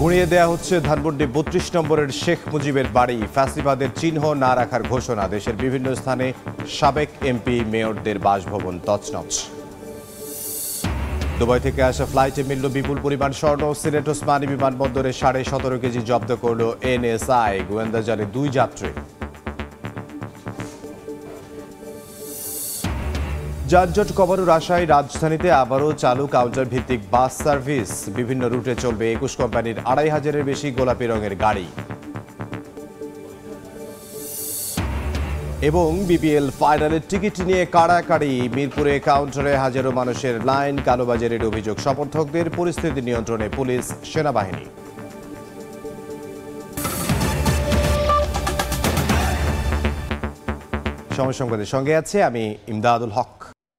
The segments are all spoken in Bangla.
গুঁড়িয়ে দেয়া হচ্ছে ধানমন্ডি ৩২ নম্বরের শেখ মুজিবের বাড়ি। ফ্যাসিবাদের চিহ্ন না রাখার ঘোষণা। দেশের বিভিন্ন স্থানে সাবেক এমপি মেয়রদের বাসভবন তছনছ। দুবাই থেকে আসা ফ্লাইটে মিলল বিপুল পরিমাণ স্বর্ণ। সিলেট ওসমানী বিমানবন্দরে 17.5 কেজি জব্দ করল এনএসআই। গোয়েন্দা জালে 2 যাত্রী। যানজট কমানোর আশায় রাজধানীতে আবারও চালু কাউন্টার ভিত্তিক বাস সার্ভিস। বিভিন্ন রুটে চলবে 21 কোম্পানির 2,500-এর বেশি গোলাপি রঙের গাড়ি। এবং বিপিএল ফাইনালের টিকিট নিয়ে কাড়াকাড়ি। মিরপুরে কাউন্টারে হাজারো মানুষের লাইন। কালোবাজারের অভিযোগ সমর্থকদের। পরিস্থিতি নিয়ন্ত্রণে পুলিশ সেনাবাহিনী। সময় সংবাদের সঙ্গে আছে আমি ইমদাদুল হক।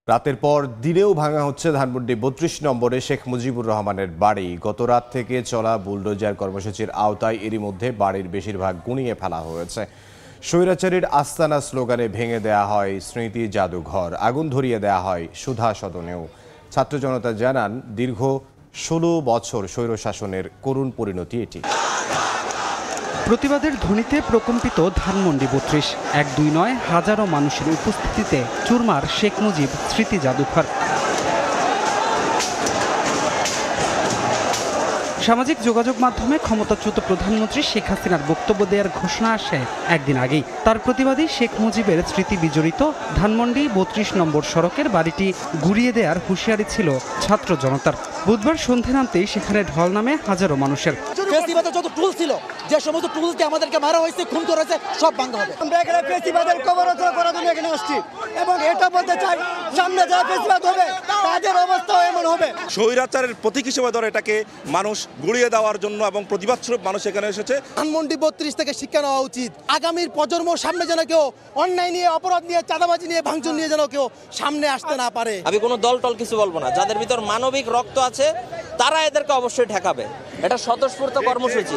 রাতের পর দিনেও ভাঙা হচ্ছে ধানমন্ডি ৩২ নম্বরে শেখ মুজিবুর রহমানের বাড়ি। গত রাত থেকে চলা বুলডোজার কর্মসূচির আওতায় এরই মধ্যে বাড়ির বেশিরভাগ গুঁড়িয়ে ফেলা হয়েছে। স্বৈরাচারীর আস্তানা স্লোগানে ভেঙে দেয়া হয় স্মৃতি জাদুঘর। আগুন ধরিয়ে দেয়া হয় সুধা সদনেও। ছাত্র জনতা জানান, দীর্ঘ 16 বছর স্বৈরশাসনের করুণ পরিণতি এটি। প্রতিবাদের ধ্বনিতে প্রকম্পিত ধানমন্ডি ৩২। 1-2 নয়, হাজারো মানুষের উপস্থিতিতে চুরমার শেখ মুজিব স্মৃতি জাদুঘর। সামাজিক যোগাযোগ মাধ্যমে ক্ষমতাচ্যুত প্রধানমন্ত্রী শেখ হাসিনার বক্তব্য দেওয়ার ঘোষণা আসে একদিন আগেই। তার প্রতিবাদী শেখ মুজিবের স্মৃতি বিজড়িত ধানমন্ডি ৩২ নম্বর সড়কের বাড়িটি গুঁড়িয়ে দেওয়ার হুঁশিয়ারি ছিল ছাত্র জনতার। বুধবার সন্ধে নামতেই সেখানে ঢল নামে হাজারো মানুষের। যত টুল ছিল, যে সমস্ত টুল দিয়ে আমাদেরকে মারা হয়েছে, খুন করা হয়েছে, সব ভাঙা হবে। আমরা এখানে ফেস্টিভালের কবররচনা করার জন্য এখানে আসছি এবং এটা বলতে চাই, সামনে যারা ফেস্টিভাল হবে তাদের অবস্থা এমন হবে। স্বৈরাচারের প্রতীক হিসেবে ধরে এটাকে মানুষ গুঁড়িয়ে দেওয়ার জন্য এবং প্রতিবাদ স্বরূপ মানুষ এখানে এসেছে। ধানমন্ডি ৩২ থেকে শিক্ষা নেওয়া উচিত। আগামীর প্রজন্ম সামনে যেন কেউ অন্যায় নিয়ে, অপরাধ নিয়ে, চাঁদাবাজি নিয়ে, ভাঙচুর নিয়ে যেন কেউ সামনে আসতে না পারে। আমি কোনো দল টল কিছু বলবো না। যাদের ভিতর মানবিক রক্ত আছে তারা এদেরকে অবশ্যই ঠেকাবে। এটা স্বতঃস্ফূর্ত কর্মসূচি।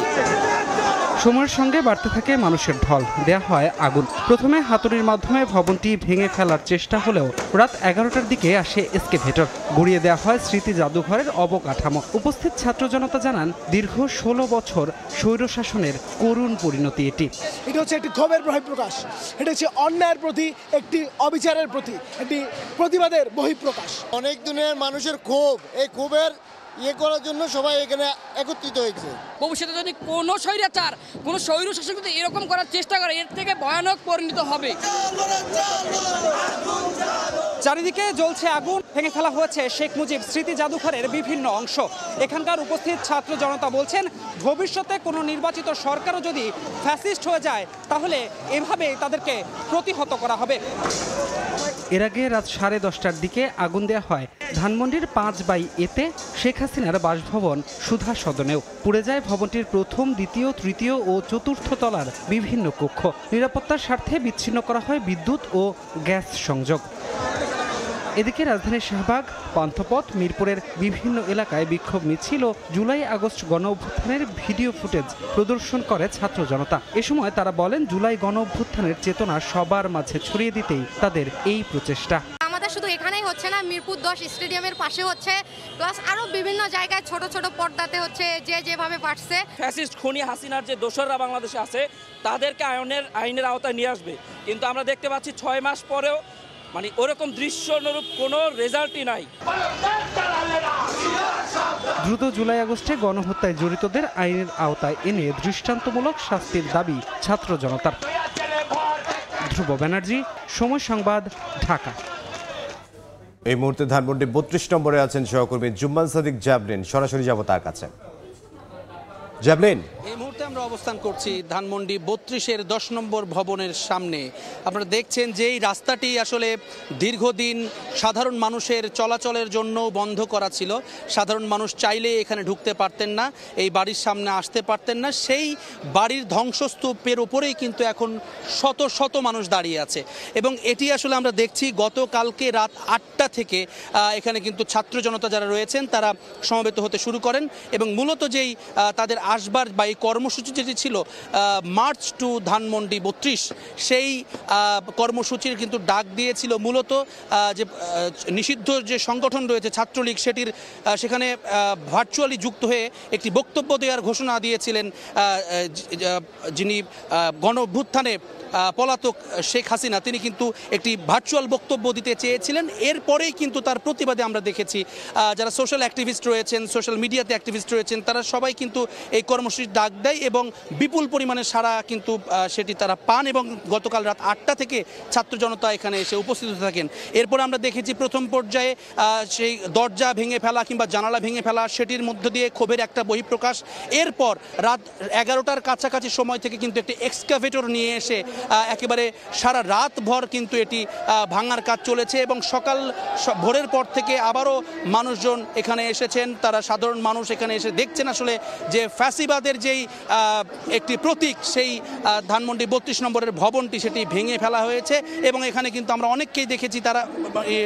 সময়ের সঙ্গে বাড়তে থাকে মানুষের ঢল। দেয়া হয় আগুন। প্রথমে হাতুড়ির মাধ্যমে ভবনটি ভেঙে ফেলার চেষ্টা হলেও রাত 11টার দিকে আসে এসকেভেটর। গুঁড়িয়ে দেওয়া হয় স্মৃতি জাদুঘরের অবকাঠামো। উপস্থিত ছাত্র জনতা জানান, দীর্ঘ 16 বছর স্বৈরশাসনের করুণ পরিণতি এটি। এটা হচ্ছে একটি ক্ষোভের বহিঃপ্রকাশ। এটা হচ্ছে অন্যায়ের প্রতি, একটি অবিচারের প্রতি, একটি প্রতিবাদের বহিঃপ্রকাশ। অনেক দিনের মানুষের ক্ষোভ, এই ক্ষোভের করার জন্য সবাই এখানে একত্রিত হয়েছে। ভবিষ্যতে যদি কোনো স্বৈরাচার, কোনো স্বৈর শাসক যদি এরকম করার চেষ্টা করে, এর থেকে ভয়ানক পরিণত হবে। চারিদিকে জ্বলছে আগুন। ভেঙে ফেলা হয়েছে শেখ মুজিব স্মৃতি জাদুঘরের বিভিন্ন অংশ। এখানকার উপস্থিত ছাত্র জনতা বলছেন, ভবিষ্যতে কোনো নির্বাচিত সরকারও যদি ফ্যাসিস্ট হয়ে যায় তাহলে এভাবে তাদেরকে প্রতিহত করা হবে। এর আগে রাত 10:30টার দিকে আগুন দেওয়া হয় ধানমন্ডির 5/এতে শেখ হাসিনার বাসভবন সুধা সদনেও। পুড়ে যায় ভবনটির প্রথম, দ্বিতীয়, তৃতীয় ও চতুর্থ তলার বিভিন্ন কক্ষ। নিরাপত্তার স্বার্থে বিচ্ছিন্ন করা হয় বিদ্যুৎ ও গ্যাস সংযোগ। এদিকে রাজধানীর শাহবাগ, পান্থপথ, মিরপুরের বিভিন্ন এলাকায় বিক্ষোভ মিছিল ও জুলাই আগস্ট গণ অভ্যুত্থানের ভিডিও ফুটেজ প্রদর্শন করে ছাত্র জনতা। এ সময় তারা বলেন, জুলাই গণ অভ্যুত্থানের চেতনা সবার মাঝে ছড়িয়ে দিতেই তাদের এই প্রচেষ্টা। আমাদের শুধু এখানেই হচ্ছে না, মিরপুর 10 স্টেডিয়ামের পাশে হচ্ছে, প্লাস আরো বিভিন্ন জায়গায় ছোট ছোট পর্দাতে হচ্ছে। যে যেভাবে পারছে ফ্যাসিস্ট খুনি হাসিনার যে দোসররা বাংলাদেশে আছে তাদেরকে আইনের আওতায় নিয়ে আসবে। কিন্তু আমরা দেখতে পাচ্ছি 6 মাস পরেও ওরকম দৃশ্যনুরূপ কোনো রেজাল্টই নাই। দ্রুত জুলাই আগস্টে গণহত্যায় জড়িতদের আইনের আওতায় এনে দৃষ্টান্তমূলক শাস্তির দাবি ছাত্র জনতার। ধ্রুব ব্যানার্জি, সময় সংবাদ, ঢাকা। এই মুহূর্তে ধানমন্ডি ৩২ নম্বরে আছেন সহকর্মী জুম্মান সাদিক জাবলিন। সরাসরি যাব তার কাছে। জাবলিন, এই মুহূর্তে আমরা অবস্থান করছি ধানমন্ডি ৩২-এর 10 নম্বর ভবনের সামনে। আপনারা দেখছেন যে এই রাস্তাটি আসলে দীর্ঘদিন সাধারণ মানুষের চলাচলের জন্য বন্ধ করা ছিল। সাধারণ মানুষ চাইলে এখানে ঢুকতে পারতেন না, এই বাড়ির সামনে আসতে পারতেন না। সেই বাড়ির ধ্বংসস্তূপের ওপরেই কিন্তু এখন শত শত মানুষ দাঁড়িয়ে আছে। এবং এটি আসলে আমরা দেখছি গতকালকে রাত 8টা থেকে এখানে কিন্তু ছাত্র জনতা যারা রয়েছেন তারা সমবেত হতে শুরু করেন এবং মূলত যেই তাদের আসবার বা এই কর্ম কর্মসূচি যেটি ছিল মার্চ টু ধানমন্ডি 32, সেই কর্মসূচির কিন্তু ডাক দিয়েছিল মূলত যে নিষিদ্ধ যে সংগঠন রয়েছে ছাত্রলীগ, সেখানে ভার্চুয়ালি যুক্ত হয়ে একটি বক্তব্য দেওয়ার ঘোষণা দিয়েছিলেন যিনি গণ অভ্যুত্থানে পলাতক শেখ হাসিনা। তিনি কিন্তু একটি ভার্চুয়াল বক্তব্য দিতে চেয়েছিলেন। এরপরেই কিন্তু তার প্রতিবাদে আমরা দেখেছি যারা সোশ্যাল অ্যাক্টিভিস্ট রয়েছেন, সোশ্যাল মিডিয়াতে অ্যাক্টিভিস্ট রয়েছেন, তারা সবাই কিন্তু এই কর্মসূচির ডাক দেয় এবং বিপুল পরিমাণে সাড়া কিন্তু সেটি তারা পান এবং গতকাল রাত 8টা থেকে ছাত্র জনতা এখানে এসে উপস্থিত থাকেন। এরপর আমরা দেখেছি প্রথম পর্যায়ে সেই দরজা ভেঙে ফেলা কিংবা জানালা ভেঙে ফেলা, সেটির মধ্য দিয়ে ক্ষোভের একটা বহিঃপ্রকাশ। এরপর রাত 11টার কাছাকাছি সময় থেকে কিন্তু একটি এক্সকাভেটর নিয়ে এসে একেবারে সারা রাত ভর কিন্তু এটি ভাঙার কাজ চলেছে এবং ভোরের পর থেকে আবারও মানুষজন এখানে এসেছেন। তারা সাধারণ মানুষ এখানে এসে দেখছেন আসলে যে ফ্যাসিবাদের যেই একটি প্রতীক, সেই ধানমন্ডি 32 নম্বরের ভবনটি সেটি ভেঙে ফেলা হয়েছে এবং এখানে কিন্তু আমরা অনেককেই দেখেছি, তারা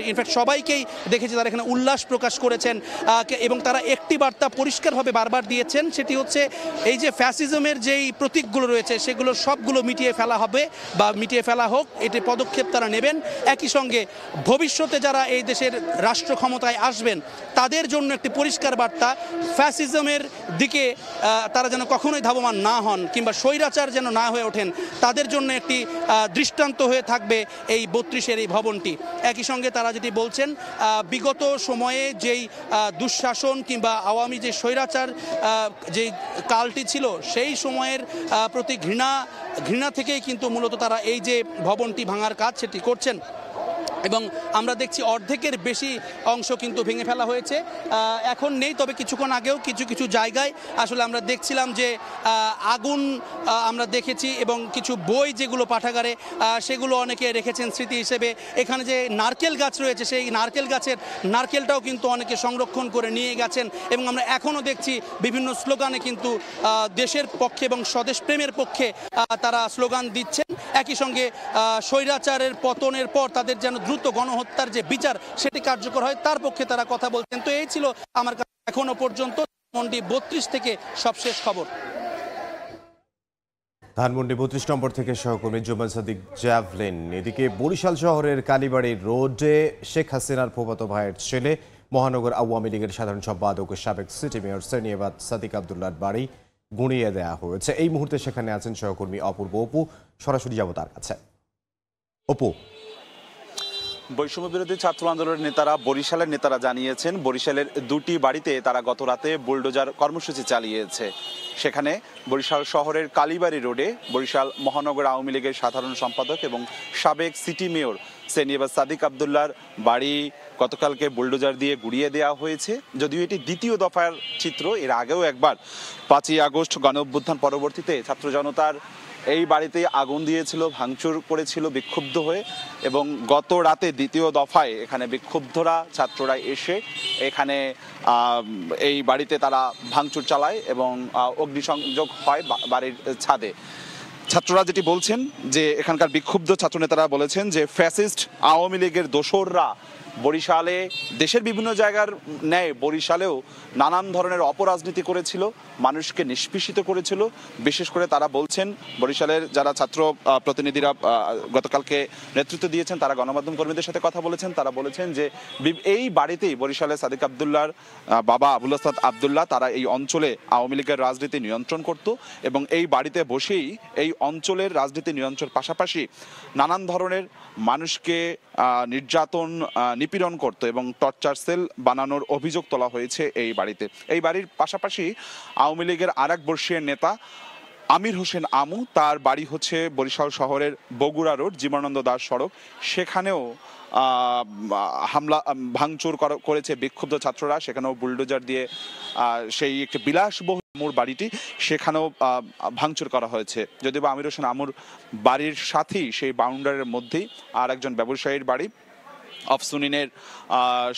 ইনফ্যাক্ট সবাইকেই দেখেছি তারা এখানে উল্লাস প্রকাশ করেছেন এবং তারা একটি বার্তা পরিষ্কারভাবে বারবার দিয়েছেন, সেটি হচ্ছে এই যে ফ্যাসিজমের যেই প্রতীকগুলো রয়েছে সেগুলো সবগুলো মিটিয়ে ফেলা হবে বা মিটিয়ে ফেলা হোক, এটি পদক্ষেপ তারা নেবেন। একই সঙ্গে ভবিষ্যতে যারা এই দেশের রাষ্ট্র ক্ষমতায় আসবেন তাদের জন্য একটি পরিষ্কার বার্তা, ফ্যাসিজমের দিকে তারা যেন কখনোই ধাবমান না হন কিংবা স্বৈরাচার যেন না হয়ে ওঠেন, তাদের জন্য একটি দৃষ্টান্ত হয়ে থাকবে এই 32-এর এই ভবনটি। একই সঙ্গে তারা যেটি বলছেন, বিগত সময়ে যেই দুঃশাসন কিংবা আওয়ামী যে স্বৈরাচার যে কালটি ছিল, সেই সময়ের প্রতি ঘৃণা থেকেই কিন্তু মূলত তারা এই যে ভবনটি ভাঙার কাজ সেটি করছেন এবং আমরা দেখছি অর্ধেকের বেশি অংশ কিন্তু ভেঙে ফেলা হয়েছে, এখন নেই। তবে কিছুক্ষণ আগেও কিছু জায়গায় আসলে আমরা দেখছিলাম যে আগুন আমরা দেখেছি এবং কিছু বই যেগুলো পাঠাগারে সেগুলো অনেকে রেখেছেন স্মৃতি হিসেবে। এখানে যে নারকেল গাছ রয়েছে সেই নারকেল গাছের নারকেলটাও কিন্তু অনেকে সংরক্ষণ করে নিয়ে গেছেন এবং আমরা এখনও দেখছি বিভিন্ন স্লোগানে কিন্তু দেশের পক্ষে এবং স্বদেশ প্রেমের পক্ষে তারা স্লোগান দিচ্ছেন। একই সঙ্গে স্বৈরাচারের পতনের পর তাদের যেন দ্রুত গণহত্যার যে বিচার সেটি কার্যকর হয় তার পক্ষে তারা কথা বলছেন। তো এই ছিল আমার কাছে এখনো পর্যন্ত ধানমন্ডি 32 থেকে সবশেষ খবর। ধানমন্ডি 32 নম্বর থেকে সহকর্মী জুমান সাদিক জ্যাভলিন। এদিকে বরিশাল শহরের কালীবাড়ি রোডে শেখ হাসিনার ফুফাতো ভাইয়ের ছেলে মহানগর আওয়ামী লীগের সাধারণ সম্পাদক ও সাবেক সিটি মেয়র সেনিয়াবাদ সাদিক আব্দুল্লাহর বাড়ি গুঁড়িয়ে দেওয়া হয়েছে। এই মুহূর্তে সেখানে আছেন সহকর্মী অপূর্ব। অপু, সরাসরি যাব তার কাছে। অপু, বৈষম্য বিরোধী ছাত্র আন্দোলনের নেতারা, বরিশালের নেতারা জানিয়েছেন বরিশালের দুটি বাড়িতে তারা গত রাতে বুলডোজার কর্মসূচি চালিয়েছে। সেখানে বরিশাল শহরের কালীবাড়ি রোডে বরিশাল মহানগর আওয়ামী লীগের সাধারণ সম্পাদক এবং সাবেক সিটি মেয়র সেনিয়াবাদ সাদিক আব্দুল্লাহর বাড়ি গতকালকে বুলডোজার দিয়ে গুঁড়িয়ে দেওয়া হয়েছে। যদিও এটি দ্বিতীয় দফার চিত্র, এর আগেও একবার 5ই আগস্ট গণ অভ্যুত্থান পরবর্তীতে ছাত্র জনতার এই বাড়িতে আগুন দিয়েছিল, ভাঙচুর করেছিল বিক্ষুব্ধ হয়ে এবং গত রাতে দ্বিতীয় দফায় এখানে বিক্ষুব্ধরা ছাত্ররা এসে এখানে এই বাড়িতে তারা ভাঙচুর চালায় এবং অগ্নিসংযোগ হয় বাড়ির ছাদে। ছাত্ররা যেটি বলছেন যে এখানকার বিক্ষুব্ধ ছাত্রনেতারা বলেছেন যে ফ্যাসিস্ট আওয়ামী লীগের দোসররা বরিশালে দেশের বিভিন্ন জায়গার ন্যায় বরিশালেও নানান ধরনের অপরাজনীতি করেছিল, মানুষকে নিষ্পেষিত করেছিল। বিশেষ করে তারা বলছেন, বরিশালের যারা ছাত্র প্রতিনিধিরা গতকালকে নেতৃত্ব দিয়েছেন তারা গণমাধ্যম কর্মীদের সাথে কথা বলেছেন, তারা বলেছেন যে এই বাড়িতেই বরিশালের সাদিক আব্দুল্লাহর বাবা আবুল আসাদ আব্দুল্লাহ তারা এই অঞ্চলে আওয়ামী লীগের রাজনীতি নিয়ন্ত্রণ করত এবং এই বাড়িতে বসেই এই অঞ্চলের রাজনীতি নিয়ন্ত্রণের পাশাপাশি নানান ধরনের মানুষকে নির্যাতন নিপীড়ন করত এবং টর্চার সেল বানানোর অভিযোগ তোলা হয়েছে এই বাড়িতে। এই বাড়ির পাশাপাশি আওয়ামী লীগের আরেক বর্ষীয় নেতা আমির হোসেন আমু, তার বাড়ি হচ্ছে বরিশাল শহরের বগুড়া রোড জীবনানন্দ দাস সড়ক, সেখানেও হামলা ভাঙচুর করেছে বিক্ষুব্ধ ছাত্ররা। সেখানেও বুলডোজার দিয়ে সেই একটি বিলাসবহুল বাড়িটি সেখানেও ভাঙচুর করা হয়েছে। যদিও আমির হোসেন আমুর বাড়ির সাথেই সেই বাউন্ডারির মধ্যেই আর একজন ব্যবসায়ীর বাড়ি অফসুনিনের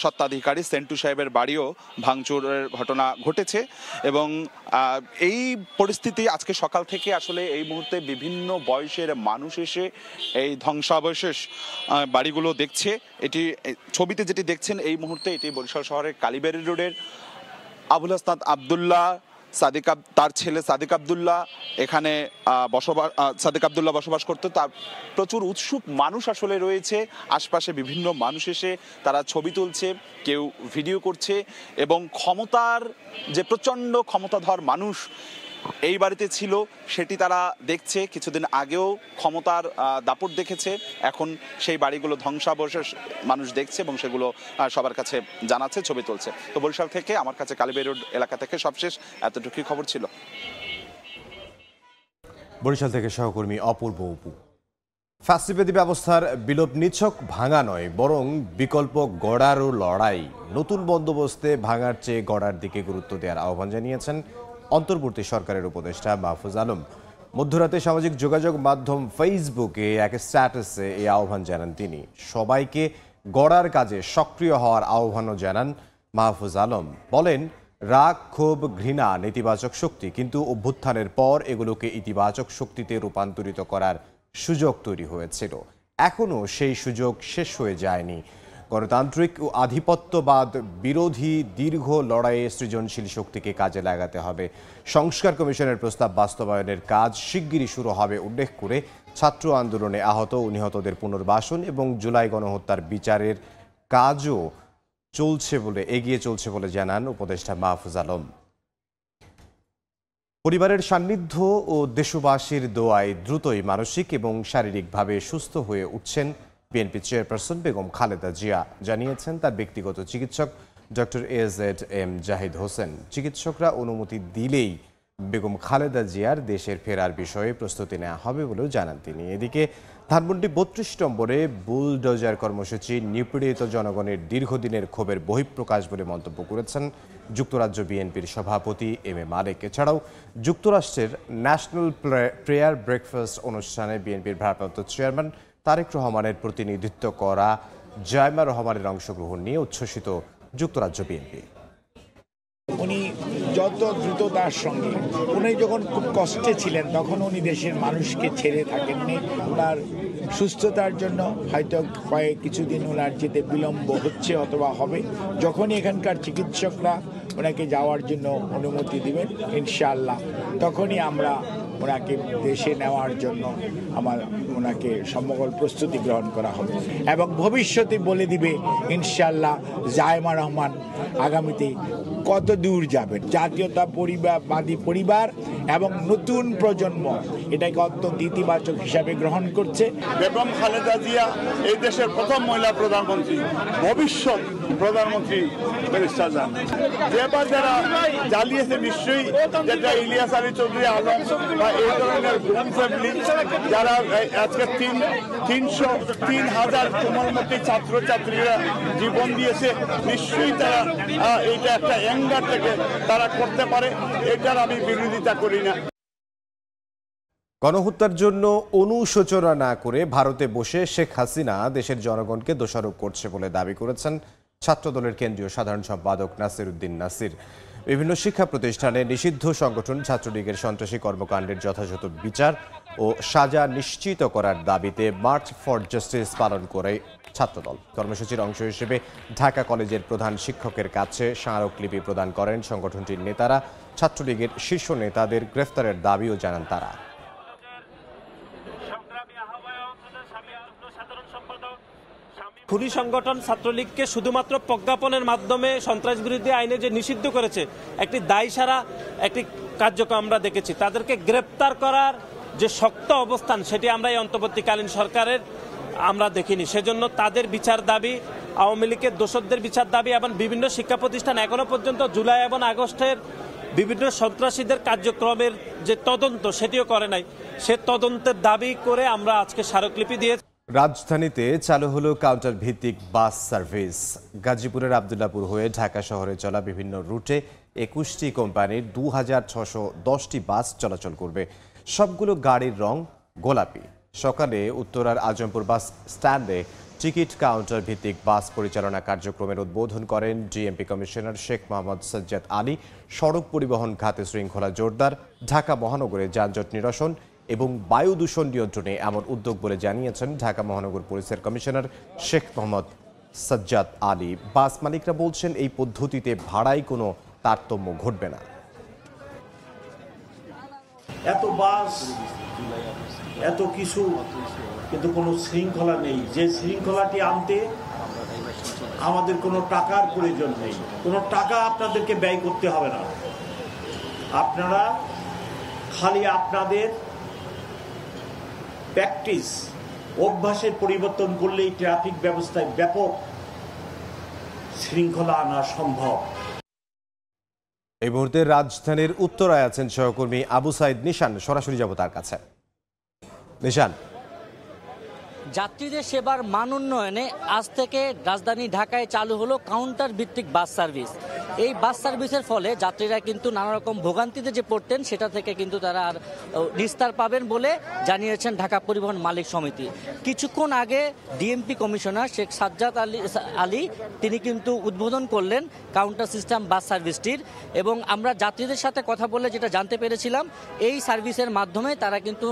স্বত্বাধিকারী সেন্টু সাহেবের বাড়িও ভাঙচুরের ঘটনা ঘটেছে এবং এই পরিস্থিতি আজকে সকাল থেকে আসলে এই মুহূর্তে বিভিন্ন বয়সের মানুষ এসে এই ধ্বংসাবশেষ বাড়িগুলো দেখছে। এটি ছবিতে যেটি দেখছেন এই মুহূর্তে এটি বরিশাল শহরের কালীবাড়ি রোডের আবুল হাসনাত আবদুল্লাহ তার ছেলে সাদিক আব্দুল্লাহ এখানে বসবাস করতো। তার প্রচুর উৎসুক মানুষ আসলে রয়েছে, আশপাশে বিভিন্ন মানুষ এসে তারা ছবি তুলছে, কেউ ভিডিও করছে এবং ক্ষমতার যে প্রচণ্ড ক্ষমতাধর মানুষ এই বাড়িতে ছিল সেটি তারা দেখছে। কিছুদিন আগেও ক্ষমতার দাপট দেখেছে, এখন সেই বাড়িগুলো ধ্বংসাবশেষ মানুষ দেখছে এবং সেগুলো সবার কাছে জানাচ্ছে, ছবি তুলছে। তো বরিশাল থেকে আমার কাছে কালীবাড়ি রোড এলাকা থেকে সবশেষ এতটুকুই খবর ছিল। বরিশাল থেকে সহকর্মী অপূর্ব অপু। ফ্যাসিবাদী ব্যবস্থার বিলোপ নিছক ভাঙা নয়, বরং বিকল্প গড়ারও লড়াই। নতুন বন্দোবস্তে ভাঙার চেয়ে গড়ার দিকে গুরুত্ব দেওয়ার আহ্বান জানিয়েছেন অন্তর্বর্তী সরকারের উপদেষ্টা মাহফুজ আলম। মধ্যরাতে সামাজিক যোগাযোগ মাধ্যম ফেসবুকে এক স্ট্যাটাসে এই আহ্বান জানান তিনি। সবাইকে গড়ার কাজে সক্রিয় হওয়ার আহ্বানও জানান মাহফুজ আলম। বলেন, রাগ, ক্ষোভ, ঘৃণা নেতিবাচক শক্তি, কিন্তু অভ্যুত্থানের পর এগুলোকে ইতিবাচক শক্তিতে রূপান্তরিত করার সুযোগ তৈরি হয়েছিল। এখনও সেই সুযোগ শেষ হয়ে যায়নি। গণতান্ত্রিক ও আধিপত্যবাদ বিরোধী দীর্ঘ লড়াইয়ে সৃজনশীল শক্তিকে কাজে লাগাতে হবে। সংস্কার কমিশনের প্রস্তাব বাস্তবায়নের কাজ শিগগিরই শুরু হবে উল্লেখ করে ছাত্র আন্দোলনে আহত ও নিহতদের পুনর্বাসন এবং জুলাই গণহত্যার বিচারের কাজও এগিয়ে চলছে বলে জানান উপদেষ্টা মাহফুজ আলম। পরিবারের সান্নিধ্য ও দেশবাসীর দোয়ায় দ্রুতই মানসিক এবং শারীরিকভাবে সুস্থ হয়ে উঠছেন বিএনপি চেয়ারপারসন বেগম খালেদা জিয়া, জানিয়েছেন তার ব্যক্তিগত চিকিৎসক ডক্টর AZM জাহিদ হোসেন। চিকিৎসকরা অনুমতি দিলেই বেগম খালেদা জিয়ার দেশের ফেরার বিষয়ে প্রস্তুতি নেওয়া হবে বলেও জানান তিনি। এদিকে ধানমন্ডি ৩২ নম্বরে বুলডোজার কর্মসূচি নিপীড়িত জনগণের দীর্ঘদিনের ক্ষোভের বহিঃপ্রকাশ বলে মন্তব্য করেছেন যুক্তরাজ্য বিএনপির সভাপতি এম এ মালেক। এছাড়াও যুক্তরাষ্ট্রের ন্যাশনাল প্রেয়ার ব্রেকফাস্ট অনুষ্ঠানে বিএনপির ভারপ্রাপ্ত চেয়ারম্যান তারেক রহমানের প্রতিনিধিত্ব করা জায়মা রহমানের অংশগ্রহণ নিয়ে উচ্ছ্বসিত যুক্তরাজ্য বিএনপি। উনি যত দ্রুততার সঙ্গে, উনি যখন খুব কষ্টে ছিলেন তখন উনি দেশের মানুষকে ছেড়ে থাকেননি। ওনার সুস্থতার জন্য হয়তো কিছুদিন ওনার যেতে বিলম্ব হচ্ছে অথবা হবে। যখনই এখানকার চিকিৎসকরা ওনাকে যাওয়ার জন্য অনুমতি দিবেন ইনশাআল্লাহ, তখনই আমরা ওনাকে দেশে নেওয়ার জন্য ওনাকে সমগ্র প্রস্তুতি গ্রহণ করা হবে এবং ভবিষ্যতে বলে দিবে ইনশাআল্লাহ জায়মা রহমান আগামীতে কত দূর যাবেন। জাতীয়তা পরিবারবাদী পরিবার এবং নতুন প্রজন্ম এটাকে অত্যন্ত ইতিবাচক হিসাবে গ্রহণ করছে। বেগম খালেদা জিয়া এই দেশের প্রথম মহিলা প্রধানমন্ত্রী, ভবিষ্যৎ প্রধানমন্ত্রী ব্যারিস্টার জাহাঙ্গীর। যেবার যারা জ্বালিয়েছে নিশ্চয়ই, যেটা ইলিয়াস আলী চৌধুরী আলম বা এই ধরনের ফ্যামিলি যারা আজকে 3,000 কোমলমতি ছাত্রছাত্রীরা জীবন দিয়েছে, নিশ্চয়ই তারা এইটা একটা অ্যাঙ্গার থেকে তারা করতে পারে, এটার আমি বিরোধিতা করি না। গণহত্যার জন্য অনুশোচনা না করে ভারতে বসে শেখ হাসিনা দেশের জনগণকে দোষারোপ করছে বলে দাবি করেছেন ছাত্রদলের কেন্দ্রীয় সাধারণ সম্পাদক নাসির উদ্দিন নাসির। বিভিন্ন শিক্ষা প্রতিষ্ঠানে নিষিদ্ধ সংগঠন ছাত্রলীগের সন্ত্রাসী কর্মকাণ্ডের যথাযথ বিচার ও সাজা নিশ্চিত করার দাবিতে মার্চ ফর জাস্টিস পালন করে ছাত্রদল। কর্মসূচির অংশ হিসেবে ঢাকা কলেজের প্রধান শিক্ষকের কাছে স্মারকলিপি প্রদান করেন সংগঠনটির নেতারা। ছাত্রলীগের শীর্ষ নেতাদের গ্রেফতারের দাবিও জানান তারা। খুনি সংগঠন ছাত্রলীগকে শুধুমাত্র প্রজ্ঞাপনের মাধ্যমে সন্ত্রাস বিরোধী আইনে যে নিষিদ্ধ করেছে, একটি দায়সারা একটি কার্যক্রম আমরা দেখেছি। তাদেরকে গ্রেপ্তার করার যে শক্ত অবস্থান, সেটি আমরা এই অন্তর্বর্তীকালীন সরকারের আমরা দেখিনি। সেজন্য তাদের বিচার দাবি, আওয়ামী লীগের দোষরদের বিচার দাবি এবং বিভিন্ন শিক্ষা প্রতিষ্ঠান এখনো পর্যন্ত জুলাই এবং আগস্টের বিভিন্ন সন্ত্রাসীদের কার্যক্রমের যে তদন্ত, সেটিও করে নাই। সে তদন্তের দাবি করে আমরা আজকে স্মারকলিপি দিয়েছি। রাজধানীতে চালু হলো কাউন্টার ভিত্তিক বাস সার্ভিস। গাজীপুরের আবদুল্লাপুর হয়ে ঢাকা শহরে চলা বিভিন্ন রুটে 21টি কোম্পানির 2610টি বাস চলাচল করবে। সবগুলো গাড়ির রং গোলাপি। সকালে উত্তরার আজমপুর বাস স্ট্যান্ডে টিকিট কাউন্টার ভিত্তিক বাস পরিচালনা কার্যক্রমের উদ্বোধন করেন ডিএমপি কমিশনার শেখ মোহাম্মদ সাজ্জাদ আলী। সড়ক পরিবহন খাতে শৃঙ্খলা জোরদার, ঢাকা মহানগরে যানজট নিরসন এবং বায়ু দূষণ নিয়ন্ত্রণে এমন উদ্যোগ বলে জানিয়েছেন ঢাকা মহানগর পুলিশের কমিশনার শেখ মোহাম্মদ সাজ্জাদ আলী। বাস মালিকরা বলছেন এই পদ্ধতিতে ভাড়ায় কোনো তারতম্য ঘটবে না। এত বাস, এত কিছু, কিন্তু কোনো শৃঙ্খলা নেই। যে শৃঙ্খলাটি আনতে আমাদের কোনো টাকার প্রয়োজন নেই, কোনো টাকা আপনাদেরকে ব্যয় করতে হবে না। আপনারা খালি আপনাদের প্র্যাকটিস, অভ্যাসের পরিবর্তন করলেই ট্রাফিক ব্যবস্থায় ব্যাপক শৃঙ্খলা আনা সম্ভব। এই মুহূর্তে রাজধানীর উত্তরায় আছেন সহকর্মী আবু সাইদ নিশান, সরাসরি যাব তার কাছে। নিশান, যাত্রীদের সেবার মান উন্নয়নে আজ থেকে রাজধানী ঢাকায় চালু হলো কাউন্টার ভিত্তিক বাস সার্ভিস। এই বাস সার্ভিসের ফলে যাত্রীরা কিন্তু নানা রকম ভোগান্তিতে যে পড়তেন সেটা থেকে কিন্তু তারা আর নিস্তার পাবেন বলে জানিয়েছেন ঢাকা পরিবহন মালিক সমিতি। কিছুক্ষণ আগে ডিএমপি কমিশনার শেখ সাজ্জাদ আলী তিনি কিন্তু উদ্বোধন করলেন কাউন্টার সিস্টেম বাস সার্ভিসটির, এবং আমরা যাত্রীদের সাথে কথা বলে যেটা জানতে পেরেছিলাম, এই সার্ভিসের মাধ্যমে তারা কিন্তু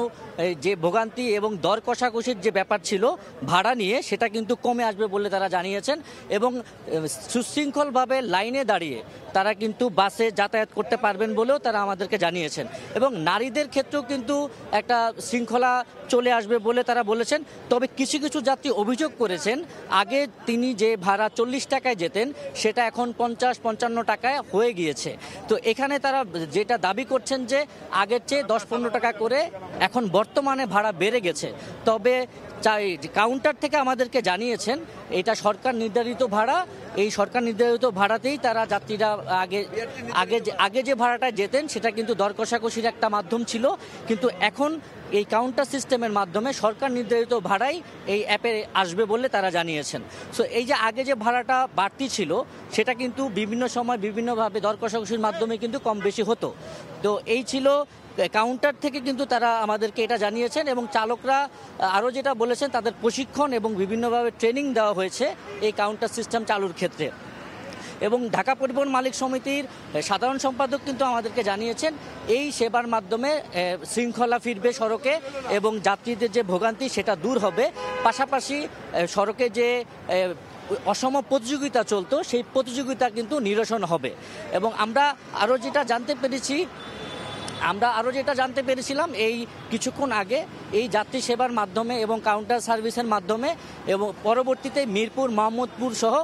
যে ভোগান্তি এবং দর কষাকষির যে ব্যাপার ছিল ভাড়া নিয়ে, সেটা কিন্তু কমে আসবে বলে তারা জানিয়েছেন, এবং সুশৃঙ্খলভাবে লাইনে দাঁড়িয়ে তারা কিন্তু বাসে যাতায়াত করতে পারবেন বলেও তারা আমাদেরকে জানিয়েছেন। এবং নারীদের ক্ষেত্রেও কিন্তু একটা শৃঙ্খলা চলে আসবে বলে তারা বলেছেন। তবে কিছু কিছু যাত্রী অভিযোগ করেছেন, আগে তিনি যে ভাড়া 40 টাকায় যেতেন সেটা এখন 50-55 টাকায় হয়ে গিয়েছে। তো এখানে তারা যেটা দাবি করছেন যে আগের চেয়ে 10-15 টাকা করে এখন বর্তমানে ভাড়া বেড়ে গেছে। তবে কাউন্টার থেকে আমাদেরকে জানিয়েছেন এটা সরকার নির্ধারিত ভাড়া, এই সরকার নির্ধারিত ভাড়াতেই তারা যাত্রীরা আগে যে ভাড়াটা যেতেন সেটা কিন্তু দর কষাকষির একটা মাধ্যম ছিল, কিন্তু এখন এই কাউন্টার সিস্টেমের মাধ্যমে সরকার নির্ধারিত ভাড়াই এই অ্যাপে আসবে বলে তারা জানিয়েছেন। সো এই যে আগে যে ভাড়াটা বাড়তি ছিল সেটা কিন্তু বিভিন্ন সময় বিভিন্নভাবে দর কষাকষির মাধ্যমে কিন্তু কম বেশি হতো। তো এই ছিল কাউন্টার থেকে কিন্তু তারা আমাদেরকে এটা জানিয়েছেন, এবং চালকরা আরও যেটা বলেছেন তাদের প্রশিক্ষণ এবং বিভিন্নভাবে ট্রেনিং দেওয়া হয়েছে এই কাউন্টার সিস্টেম চালুর ক্ষেত্রে। এবং ঢাকা পরিবহন মালিক সমিতির সাধারণ সম্পাদক কিন্তু আমাদেরকে জানিয়েছেন এই সেবার মাধ্যমে শৃঙ্খলা ফিরবে সড়কে, এবং যাত্রীদের যে ভোগান্তি সেটা দূর হবে। পাশাপাশি সড়কে যে অসম প্রতিযোগিতা চলতো সেই প্রতিযোগিতা কিন্তু নিরসন হবে। এবং আমরা আরও যেটা জানতে পেরেছিলাম এই কিছুক্ষণ আগে, এই যাত্রী সেবার মাধ্যমে এবং কাউন্টার সার্ভিসের মাধ্যমে এবং পরবর্তীতে মিরপুর, মোহাম্মদপুর সহ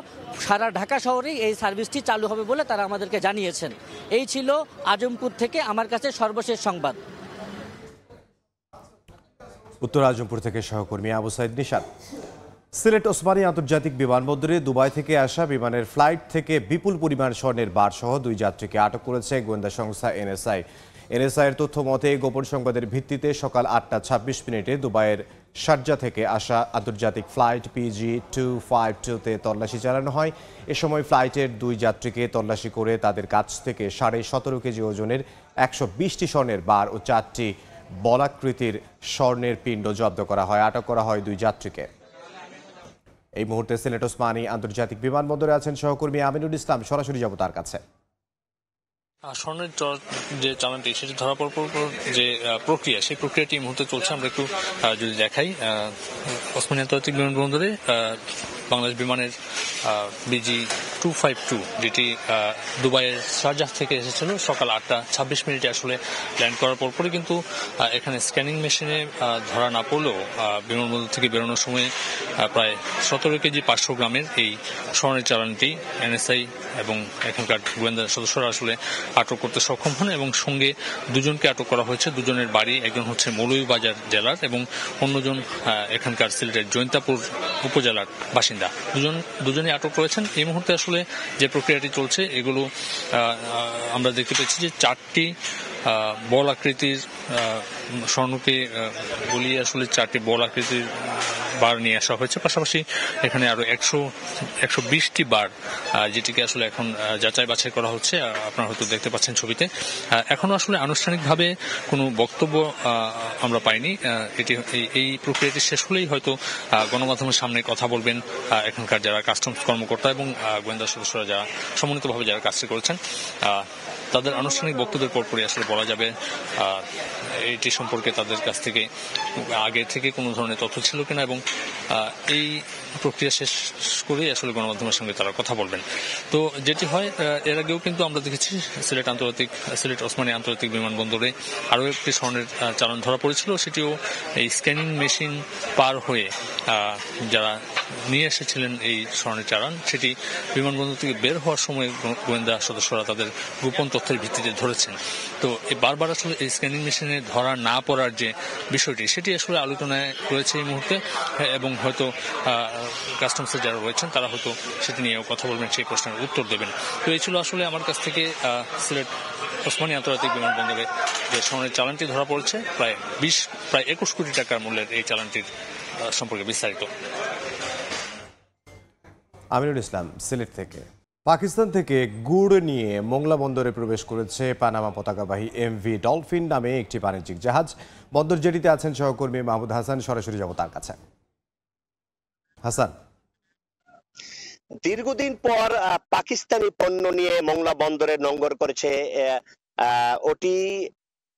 সারা ঢাকা শহরেই এই সার্ভিসটি চালু হবে বলে তারা আমাদেরকে জানিয়েছেন। এই ছিল আজমপুর থেকে আমার কাছে সর্বশেষ সংবাদ। উত্তর আজমপুর থেকে সহকর্মী আবু সাইদ নিশান। সিলেট ওসমানী আন্তর্জাতিক বিমানবন্দরে দুবাই থেকে আসা বিমানের ফ্লাইট থেকে বিপুল পরিমাণ স্বর্ণের বার সহ 2 যাত্রীকে আটক করেছে গোয়েন্দা সংস্থা এনএসআই। এনএসআইয়ের তথ্য মতে গোপন সংবাদের ভিত্তিতে সকাল 8টা 26 দুবাইয়ের শারজা থেকে আসা আন্তর্জাতিক ফ্লাইট PG252-তে তল্লাশি চালানো হয়। এ সময় ফ্লাইটের 2 যাত্রীকে তল্লাশি করে তাদের কাছ থেকে 17.5 কেজি ওজনের 120টি স্বর্ণের বার ও 4টি বলাকৃতির স্বর্ণের পিণ্ড জব্দ করা হয়। আটক করা হয় 2 যাত্রীকে। এই মুহূর্তে সিলেট ওসমানী আন্তর্জাতিক বিমানবন্দরে আছেন সহকর্মী আমিনুল ইসলাম, সরাসরি যাব তার কাছে। স্বর্ণের যে চালানটি সেটি ধরা পড়ার পর যে প্রক্রিয়া, সেই প্রক্রিয়াটি এই মুহূর্তে চলছে। আমরা একটু যদি দেখাই, ওসমানী আন্তর্জাতিক বিমানবন্দরে বাংলাদেশ বিমানের BG252 যেটি দুবাইয়ের শারজাহ থেকে এসেছিল সকাল 8টা 26 আসলে ল্যান্ড করার পরপরই কিন্তু এখানে স্ক্যানিং মেশিনে ধরা না পড়লেও বিমানবন্দর থেকে বেরোনোর সময় প্রায় 17 কেজি 500 গ্রামের এই স্বর্ণের চালানটি এনএসআই এবং এখানকার গোয়েন্দা সদস্যরা আসলে আটক করতে সক্ষম হন, এবং সঙ্গে 2 জনকে আটক করা হয়েছে। 2 জনের বাড়ি, একজন হচ্ছে মৌলভীবাজার জেলার এবং অন্যজন এখানকার সিলেটের জৈন্তাপুর উপজেলার বাসিন্দা। দুজনই আটক রয়েছেন। এই মুহূর্তে আসলে যে প্রক্রিয়াটি চলছে এগুলো আমরা দেখতে পেয়েছি যে 4টি বল আকৃতির স্বর্ণকে গলিয়ে আসলে 4টি বল আকৃতির বার নিয়ে আসা হয়েছে। পাশাপাশি এখানে আরো 120টি বার যেটিকে আসলে এখন যাচাই বাছাই করা হচ্ছে, আপনারা হয়তো দেখতে পাচ্ছেন ছবিতে। এখনো আসলে আনুষ্ঠানিকভাবে কোনো বক্তব্য আমরা পাইনি। এই প্রক্রিয়াটি শেষ হলেই হয়তো গণমাধ্যমের সামনে কথা বলবেন এখানকার যারা কাস্টমস কর্মকর্তা এবং গোয়েন্দা সদস্যরা যারা সমন্বিতভাবে যারা কাজটি করেছেন। তাদের আনুষ্ঠানিক বক্তব্যের পরপরই আসলে বলা যাবে এটি সম্পর্কে তাদের কাছ থেকে আগে থেকে কোনো ধরনের তথ্য ছিল কিনা, এবং এই প্রক্রিয়া শেষ করেই আসলে গণমাধ্যমের সঙ্গে তারা কথা বলবেন। তো যেটি হয়, এর আগেও কিন্তু আমরা দেখেছি সিলেট ওসমানী আন্তর্জাতিক বিমানবন্দরে আরও একটি স্বর্ণের চালান ধরা পড়েছিল। সেটিও এই স্ক্যানিং মেশিন পার হয়ে যারা নিয়ে এসেছিলেন এই স্বর্ণের চালান, সেটি বিমানবন্দর থেকে বের হওয়ার সময় গোয়েন্দা সদস্যরা তাদের গোপন তথ্যের ভিত্তিতে ধরেছেন। তো বারবার আসলে এই স্ক্যানিং মেশিনে ধরা না পড়ার যে বিষয়টি, সেটি আসলে আলোচনায় রয়েছে এই মুহূর্তে, এবং হয়তো কাস্টমসে যারা রয়েছেন তারা হয়তো সেটি নিয়েও কথা বলবেন, সেই প্রশ্নের উত্তর দেবেন। তো এই ছিল আসলে আমার কাছ থেকে সিলেট ওসমানী আন্তর্জাতিক বিমানবন্দরে যে স্বর্ণের চালানটি ধরা পড়ছে, প্রায় 21 কোটি টাকার মূল্যের এই চালানটির সম্পর্কে বিস্তারিত। আমিনুল ইসলাম, সিলেট থেকে। পাকিস্তান থেকে গুড় নিয়ে মোংলা বন্দরে প্রবেশ করেছে পানামা পতাকাবাহী এমভি ডলফিন নামে একটি বাণিজ্যিক জাহাজ। বন্দর জেটিতে আছেন সহকর্মী মাহমুদ হাসান, সরাসরি যাব তার কাছে। হাসান, দীর্ঘদিন পর পাকিস্তানি পণ্য নিয়ে মোংলা বন্দরে নোঙর করেছে ওটি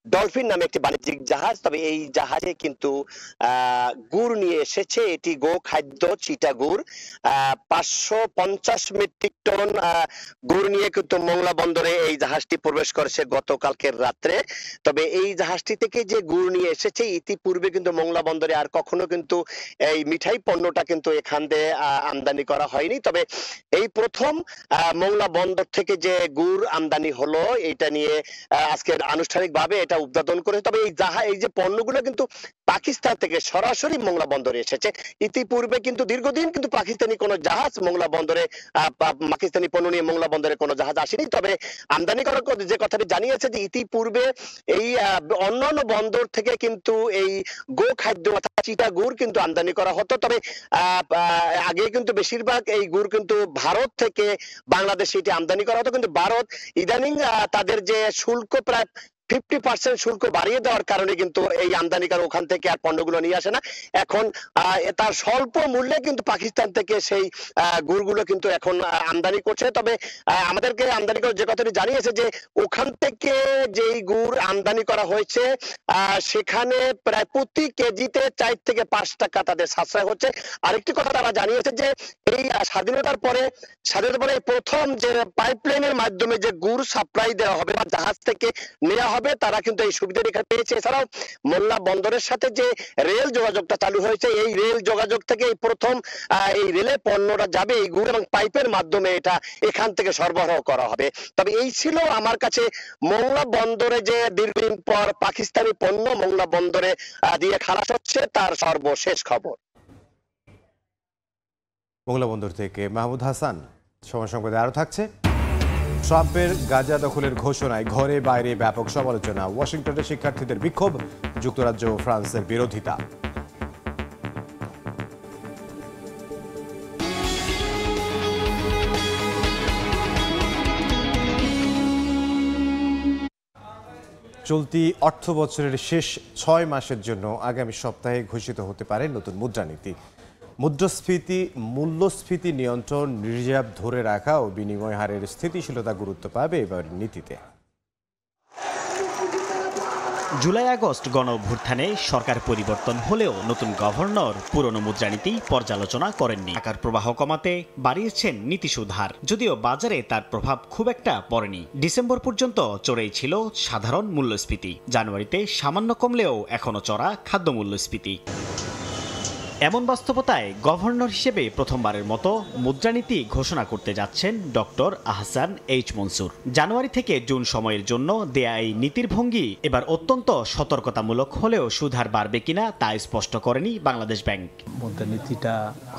ডলফিন নামে একটি বাণিজ্যিক জাহাজ। তবে এই জাহাজে কিন্তু গুড় নিয়ে এসেছে। এটি গো খাদ্য চিটা গুড়, 550 মেট্রিক টন গুড় নিয়ে কিন্তু মোংলা বন্দরে এই জাহাজটি প্রবেশ করেছে গতকালকের রাত্রে। তবে এই জাহাজটি থেকে যে গুড় নিয়ে এসেছে, ইতিপূর্বে কিন্তু মোংলা বন্দরে আর কখনো কিন্তু এই মিঠাই পণ্যটা কিন্তু এখান দিয়ে আমদানি করা হয়নি। তবে এই প্রথম মোংলা বন্দর থেকে যে গুড় আমদানি হলো, এটা নিয়ে আজকে আনুষ্ঠানিকভাবে এটা উদ্বোধন করে। তবে এই যে পণ্যগুলো কিন্তু পাকিস্তান থেকে সরাসরি মোংলা বন্দরে এসেছে। ইতিপূর্বে কিন্তু দীর্ঘদিন কিন্তু পাকিস্তানি কোনো জাহাজ মোংলা বন্দরে, পাকিস্তানি পণ্য নিয়ে মোংলা বন্দরে কোনো জাহাজ আসেনি। তবে আমদানি করার যে কথাটি জানিয়েছে যে ইতিপূর্বে এই অন্যান্য বন্দর থেকে কিন্তু এই গো খাদ্য অর্থাৎ চিটা গুড় কিন্তু আমদানি করা হতো। তবে আগে কিন্তু বেশিরভাগ এই গুড় কিন্তু ভারত থেকে বাংলাদেশে এটি আমদানি করা হতো, কিন্তু ভারত ইদানিং তাদের যে শুল্ক প্রায় 50% শুল্ক বাড়িয়ে দেওয়ার কারণে কিন্তু এই আমদানিকার ওখান থেকে আর পণ্যগুলো নিয়ে আসে না। এখন তার স্বল্প মূল্যে কিন্তু পাকিস্তান থেকে সেই গুড়গুলো কিন্তু এখন আমদানি করছে। তবে আমাদেরকে আমদানি করে যে কথাটি জানিয়েছে যে ওখান থেকে যেই গুড় আমদানি করা হয়েছে সেখানে প্রায় প্রতি কেজিতে 4 থেকে 5 টাকা তাদের সাশ্রয় হচ্ছে। আরেকটি কথা তারা জানিয়েছে যে এই স্বাধীনতার পরে প্রথম যে পাইপলাইনের মাধ্যমে যে গুড় সাপ্লাই দেওয়া হবে বা জাহাজ থেকে নেওয়া হবে, তারা কিন্তু এই সুবিধাটি পেয়েছে। এছাড়াও মোংলা বন্দরের সাথে যে রেল যোগাযোগটা চালু হয়েছে, এই রেল যোগাযোগ থেকে এই প্রথম এই রেলে পণ্যটা যাবে এই গুড় এবং পাইপের মাধ্যমে এটা এখান থেকে সরবরাহ করা হবে। তবে এই ছিল আমার কাছে মোংলা বন্দরে যে দীর্ঘদিন পর পাকিস্তানি পণ্য মোংলা বন্দরে দিয়ে খালাস হচ্ছে তার সর্বশেষ খবর। মোংলা বন্দর থেকে মাহমুদ হাসান। সময় সংবাদে আরো থাকছে। ট্রাম্পের গাজা দখলের ঘোষণায় ঘরে বাইরে ব্যাপক সমালোচনা। ওয়াশিংটনে শিক্ষার্থীদের বিক্ষোভ, যুক্তরাজ্য ও ফ্রান্সের বিরোধিতা। চলতি অর্থ বছরের শেষ 6 মাসের জন্য আগামী সপ্তাহে ঘোষিত হতে পারে নতুন মুদ্রানীতি। মূল্যস্ফীতি নিয়ন্ত্রণ, রিজার্ভ ধরে রাখা ও বিনিময় হারের স্থিতিশীলতা গুরুত্ব পাবে এবার নীতিতে। জুলাই আগস্ট গণ অভ্যুত্থানে সরকার পরিবর্তন হলেও নতুন গভর্নর পুরনো মুদ্রানীতি পর্যালোচনা করেননি। টাকার প্রবাহ কমাতে বাড়িয়েছেন নীতিসুদ হার, যদিও বাজারে তার প্রভাব খুব একটা পড়েনি। ডিসেম্বর পর্যন্ত চড়েই ছিল সাধারণ মূল্যস্ফীতি। জানুয়ারিতে সামান্য কমলেও এখনো চড়া খাদ্য মূল্যস্ফীতি। এমন বাস্তবতায় গভর্নর হিসেবে প্রথমবারের মতো মুদ্রানীতি ঘোষণা করতে যাচ্ছেন ডক্টর আহসান এইচ মনসুর। জানুয়ারি থেকে জুন সময়ের জন্য দেয়া এই নীতির ভঙ্গি এবার অত্যন্ত সতর্কতামূলক হলেও সুদহার বাড়বে কিনা তা স্পষ্ট করেনি বাংলাদেশ ব্যাংক। মুদ্রানীতিটা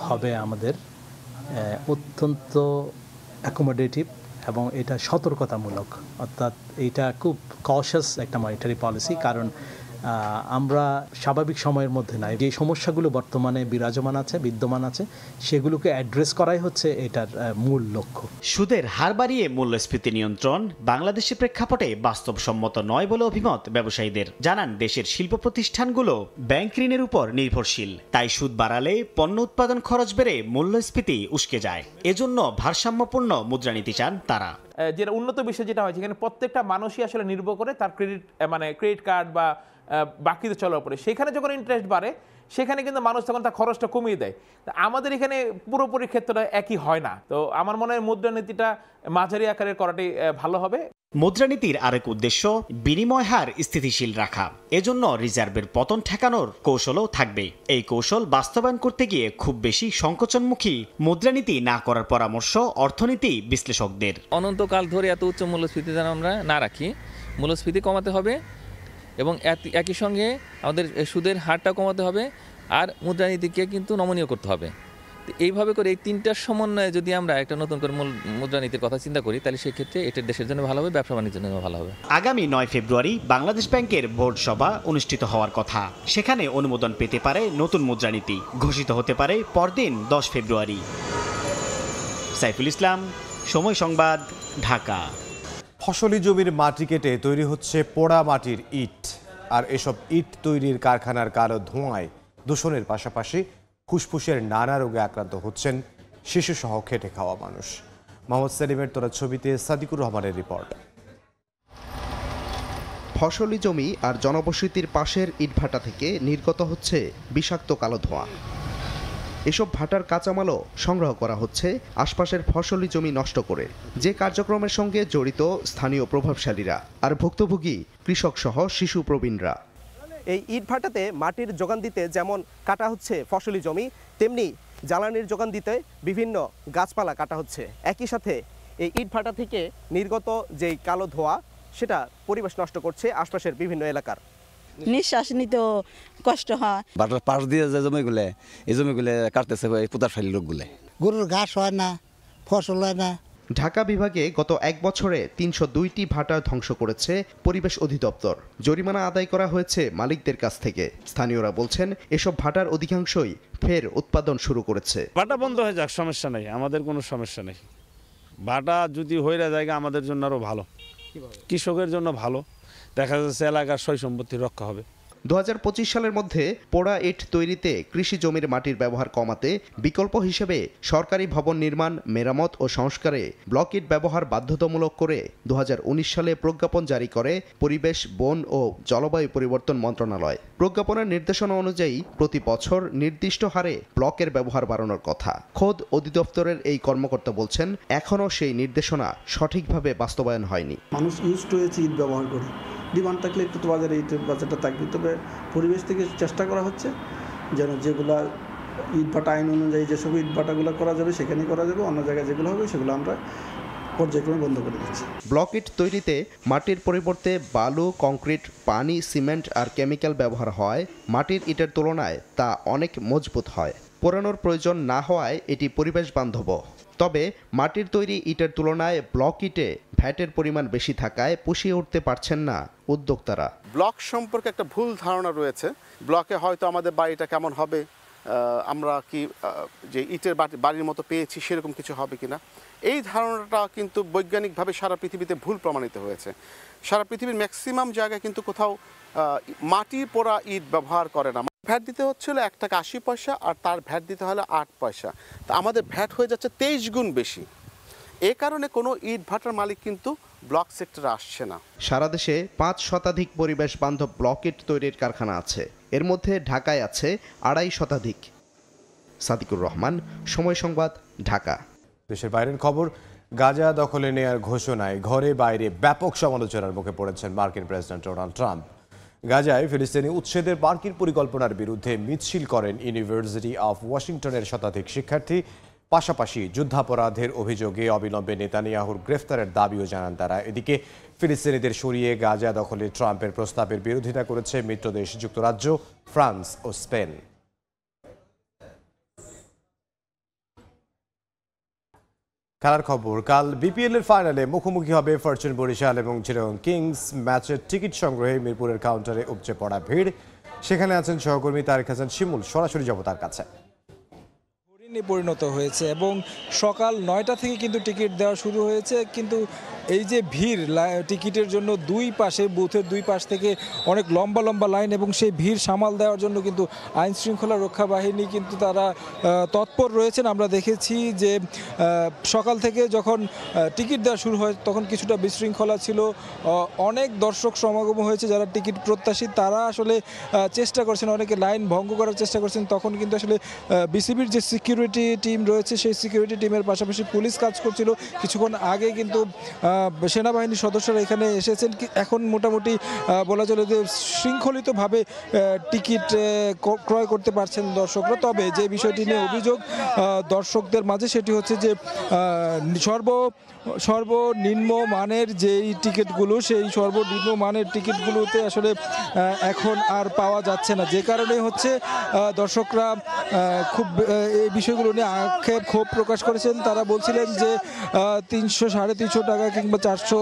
হবে আমাদের অত্যন্ত অ্যাকোমোডেটিভ এবং এটা সতর্কতামূলক, অর্থাৎ এইটা খুব কশাস একটা মনিটারি পলিসি। কারণ আমরা স্বাভাবিক সময়ের মধ্যে নাই। যে সমস্যাগুলো বর্তমানে বিদ্যমান আছে সেগুলোকে অ্যাড্রেস করাই হচ্ছে এটার মূল লক্ষ্য। সুদের হার বাড়িয়ে মূল্যস্ফীতি নিয়ন্ত্রণ বাংলাদেশের প্রেক্ষাপটে বাস্তবসম্মত নয় বলে অভিমত ব্যবসায়ীদের। জানান, দেশের শিল্প প্রতিষ্ঠানগুলো ব্যাংক ঋণের উপর নির্ভরশীল, তাই সুদ বাড়ালে পণ্য উৎপাদন খরচ বেড়ে মূল্যস্ফীতি উস্কে যায়। এজন্য ভারসাম্যপূর্ণ মুদ্রানীতি চান তারা। যেটা উন্নত বিশ্বে যেটা হয় সেখানে প্রত্যেকটা মানুষই আসলে নির্ভর করে তার ক্রেডিট কার্ড বা বাকিতে চলার উপরে। সেখানে যখন ইন্টারেস্ট বাড়ে সেখানে কিন্তু মানুষ তখন তার খরচটা কমিয়ে দেয়। আমাদের এখানে পুরোপুরি ক্ষেত্রটা একই হয় না। তো আমার মনে হয় মুদ্রানীতিটা মাঝারি আকারের করাটাই ভালো হবে। মুদ্রানীতির আরেক উদ্দেশ্য বিনিময় হার স্থিতিশীল রাখা। এজন্য রিজার্ভের পতন ঠেকানোর কৌশলও থাকবে। এই কৌশল বাস্তবায়ন করতে গিয়ে খুব বেশি সংকোচনমুখী মুদ্রানীতি না করার পরামর্শ অর্থনীতি বিশ্লেষকদের। অনন্তকাল ধরে এত উচ্চ মূল্যস্ফীতি যেন আমরা না রাখি, মূল্যস্ফীতি কমাতে হবে এবং একই সঙ্গে আমাদের সুদের হারটা কমাতে হবে আর মুদ্রানীতিকে কিন্তু নমনীয় করতে হবে। এইভাবে করে এই তিনটার সমন্বয়ে যদি আমরা একটা নতুন করে মুদ্রানীতির কথা চিন্তা করি তাহলে সেক্ষেত্রে এটা দেশের জন্য ভালো হবে, ব্যবসা বাণিজ্যের জন্য ভালো হবে। আগামী 9 ফেব্রুয়ারি বাংলাদেশ ব্যাংকের বোর্ড সভা অনুষ্ঠিত হওয়ার কথা। সেখানে অনুমোদন পেতে পারে নতুন মুদ্রানীতি, ঘোষিত হতে পারে পরদিন 10 ফেব্রুয়ারি। সাইফুল ইসলাম, সময় সংবাদ, ঢাকা। ফসলি জমির মাটি কেটে তৈরি হচ্ছে পোড়া মাটির ইট, আর এসব ইট তৈরির কারখানার কালো ধোঁয়ায় দূষণের পাশাপাশি ফুসফুসের নানা রোগে আক্রান্ত হচ্ছেন শিশুসহ খেটে খাওয়া মানুষ। মোহাম্মদ সেলিমের তোলা ছবিতে সাদিকুর রহমানের রিপোর্ট। ফসলি জমি আর জনবসতির পাশের ইটভাটা থেকে নির্গত হচ্ছে বিষাক্ত কালো ধোঁয়া। এসব ভাটার কাঁচামালও সংগ্রহ করা হচ্ছে আশপাশের ফসলি জমি নষ্ট করে। যে কার্যক্রমের সঙ্গে জড়িত স্থানীয় প্রভাবশালীরা আর ভুক্তভোগী কৃষক সহ শিশু প্রবীণরা। এই ইটভাটাতে মাটির যোগান দিতে যেমন কাটা হচ্ছে ফসলি জমি, তেমনি জ্বালানির যোগান দিতে বিভিন্ন গাছপালা কাটা হচ্ছে। একই সাথে এই ইটভাটা থেকে নির্গত যেই কালো ধোঁয়া সেটা পরিবেশ নষ্ট করছে আশপাশের বিভিন্ন এলাকার। নিঃশ্বাস নিতেও কষ্ট হয়। বাটার পাশ দিয়ে যে জমিগুলো, এই জমিগুলো কাটতেছে পুতার ফাইল লোকগুলো। গরুর ঘাস হয় না, ফসল হয় না। ঢাকা বিভাগে গত 1 বছরে 302টি ভাটা ধ্বংস করেছে পরিবেশ অধিদপ্তর। জরিমানা আদায় করা হয়েছে মালিকদের কাছ থেকে। স্থানীয়রা বলছেন এসব ভাটার অধিকাংশই ফের উৎপাদন শুরু করেছে। ভাটা বন্ধ হয়ে যাক, সমস্যা নেই, আমাদের কোনো সমস্যা নেই। ভাটা যদি হয়ে যায় আমাদের জন্য আরও ভালো, কৃষকের জন্য ভালো, দেখা যাচ্ছে এলাকার সয় সম্পত্তি রক্ষা হবে। 2025 সালের মধ্যে পোড়া ইট তৈরিতে কৃষি জমির মাটির ব্যবহার কমাতে বিকল্প হিসেবে সরকারি ভবন নির্মাণ, মেরামত ও সংস্কারে ব্লক ইট ব্যবহার বাধ্যতামূলক করে 2019 সালে প্রজ্ঞাপন জারি করে পরিবেশ, বন ও জলবায়ু পরিবর্তন মন্ত্রণালয়। প্রজ্ঞাপনের নির্দেশনা অনুযায়ী প্রতি বছর নির্দিষ্ট হারে ব্লকের ব্যবহার বাড়ানোর কথা। খোদ অধিদপ্তরের এই কর্মকর্তা বলছেন এখনও সেই নির্দেশনা সঠিকভাবে বাস্তবায়ন হয়নি। মানুষ ইউজড হয়েছে ইট ব্যবহার করে, ডিমান্ড থাকলে একটু তো বাজারে ইটের বাজারটা থাকবে। তবে পরিবেশ থেকে চেষ্টা করা হচ্ছে যেন যেগুলা ইটভাটা আইন অনুযায়ী যেসব ইটভাটাগুলো করা যাবে সেখানেই করা যাবে, অন্য জায়গায় যেগুলো হবে সেগুলো আমরা পর্যায়ক্রমে বন্ধ করে দিচ্ছি। ব্লক ইট তৈরিতে মাটির পরিবর্তে বালু, কংক্রিট, পানি, সিমেন্ট আর কেমিক্যাল ব্যবহার হয়। মাটির ইটের তুলনায় তা অনেক মজবুত হয়। পোড়ানোর প্রয়োজন না হওয়ায় এটি পরিবেশ বান্ধব। তবে মাটির তৈরি ইটের তুলনায় ব্লক ইটে ভ্যাটের পরিমাণ বেশি থাকায় পুষিয়ে উঠতে পারছেন না উদ্যোক্তারা। ব্লক সম্পর্কে একটা ভুল ধারণা রয়েছে। ব্লকে হয়তো আমাদের বাড়িটা কেমন হবে, আমরা কি যে ইটের বাড়ির মতো পেয়েছি সেরকম কিছু হবে কিনা, এই ধারণাটা কিন্তু বৈজ্ঞানিকভাবে সারা পৃথিবীতে ভুল প্রমাণিত হয়েছে। সারা পৃথিবীর ম্যাক্সিমাম জায়গায় কিন্তু কোথাও মাটির পোড়া ইট ব্যবহার করে না। ভ্যাট দিতে হচ্ছিল 1 টাকা 80 পয়সা, আর তার ভ্যাট দিতে হলো 8 পয়সা। তা আমাদের ভ্যাট হয়ে যাচ্ছে 23 গুণ বেশি। এ কারণে কোনো ইট ভাটার মালিক কিন্তু ব্লক সেক্টরে আসছে না। সারা দেশে 5 শতাধিক পরিবেশ বান্ধব ব্লক ইট তৈরির কারখানা আছে। এর মধ্যে ঢাকায় আছে 2.5 শতাধিক। সাদিকুর রহমান, সময় সংবাদ, ঢাকা। দেশের বাইরের খবর। গাজা দখলে নেয়ার ঘোষণায় ঘরে বাইরে ব্যাপক সমালোচনার মুখে পড়েছেন মার্কিন প্রেসিডেন্ট ডোনাল্ড ট্রাম্প। গাজায় ফিলিস্তিনি উচ্ছেদের মার্কিন পরিকল্পনার বিরুদ্ধে মিছিল করেন ইউনিভার্সিটি অফ ওয়াশিংটনের শতাধিক শিক্ষার্থী। পাশাপাশি যুদ্ধাপরাধের অভিযোগে অবিলম্বে নেতানিয়াহুর গ্রেফতারের দাবিও জানান তারা। এদিকে ফিলিস্তিনিদের সরিয়ে গাজা দখলে ট্রাম্পের প্রস্তাবের বিরোধিতা করেছে মিত্রদেশ যুক্তরাজ্য, ফ্রান্স ও স্পেন। খেলার খবর, কাল বিপিএল এর ফাইনালে মুখোমুখি হবে ফরচুন বরিশাল এবং চিটাগং কিংস। ম্যাচের টিকিট সংগ্রহে মিরপুরের কাউন্টারে উপচে পড়া ভিড়। সেখানে আছেন সহকর্মী তারেক হাসান শিমুল, সরাসরি যাব তার কাছে। পরিণত হয়েছে এবং সকাল 9টা থেকে কিন্তু টিকিট দেওয়া শুরু হয়েছে, কিন্তু এই যে ভিড় টিকিটের জন্য দুই পাশে বুথের দুই পাশ থেকে অনেক লম্বা লম্বা লাইন, এবং সেই ভিড় সামাল দেওয়ার জন্য কিন্তু আইন শৃঙ্খলা রক্ষা বাহিনী কিন্তু তারা তৎপর রয়েছেন। আমরা দেখেছি যে সকাল থেকে যখন টিকিট দেওয়া শুরু হয় তখন কিছুটা বিশৃঙ্খলা ছিল, অনেক দর্শক সমাগম হয়েছে যারা টিকিট প্রত্যাশী, তারা আসলে চেষ্টা করছেন, অনেকে লাইন ভঙ্গ করার চেষ্টা করছেন। তখন কিন্তু আসলে বিসিবির যে সিকিউরিটি টিম রয়েছে সেই সিকিউরিটি টিমের পাশাপাশি পুলিশ কাজ করছিল। কিছুক্ষণ আগে কিন্তু সেনাবাহিনীর সদস্যরা এখানে এসেছেন। এখন মোটামুটি বলা চলে যে শৃঙ্খলিতভাবে টিকিট ক্রয় করতে পারছেন দর্শকরা। তবে যে বিষয়টি নিয়ে অভিযোগ দর্শকদের মাঝে সেটি হচ্ছে যে সর্বনিম্ন মানের যেই টিকিটগুলো, সেই সর্বনিম্ন মানের টিকিটগুলোতে আসলে এখন আর পাওয়া যাচ্ছে না, যে কারণে হচ্ছে দর্শকরা খুব এই বিষয়গুলো নিয়ে আক্ষেপ ক্ষোভ প্রকাশ করেছেন। তারা বলছিলেন যে 300, 350 টাকা কিংবা 400,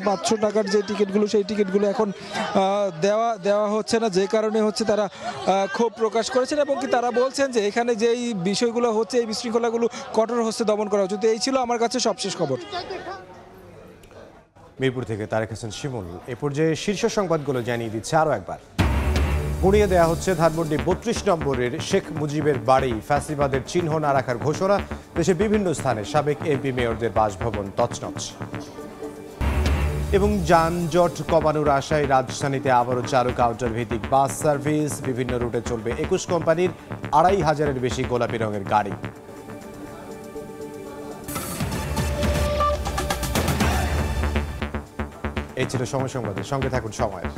500 টাকার যে টিকিটগুলো সেই টিকিটগুলো এখন দেওয়া হচ্ছে না, যে কারণে হচ্ছে তারা ক্ষোভ প্রকাশ করেছেন। এবং কি তারা বলছেন যে এখানে যেই বিষয়গুলো হচ্ছে এই বিশৃঙ্খলাগুলো কঠোর হস্তে দমন করা উচিত। এই ছিল আমার কাছে সবশেষ খবর। মিরপুর থেকে তারেক হাসান শিমুল। এ পর্যায়ে শীর্ষ সংবাদগুলো জানিয়ে দিচ্ছে আরও একবার। গুঁড়িয়ে দেওয়া হচ্ছে ধানমন্ডি 32 নম্বরের শেখ মুজিবের বাড়ি। ফ্যাসিবাদের চিহ্ন না রাখার ঘোষণা। দেশের বিভিন্ন স্থানে সাবেক এমপি মেয়রদের বাসভবন তছনছ। এবং যানজট কমানোর আশায় রাজধানীতে আবারও চালু কাউন্টার ভিত্তিক বাস সার্ভিস। বিভিন্ন রুটে চলবে 21 কোম্পানির 2500-এর বেশি গোলাপি রঙের গাড়ি। এই ছিল সময় সংবাদের, সঙ্গে থাকুন সময়ের।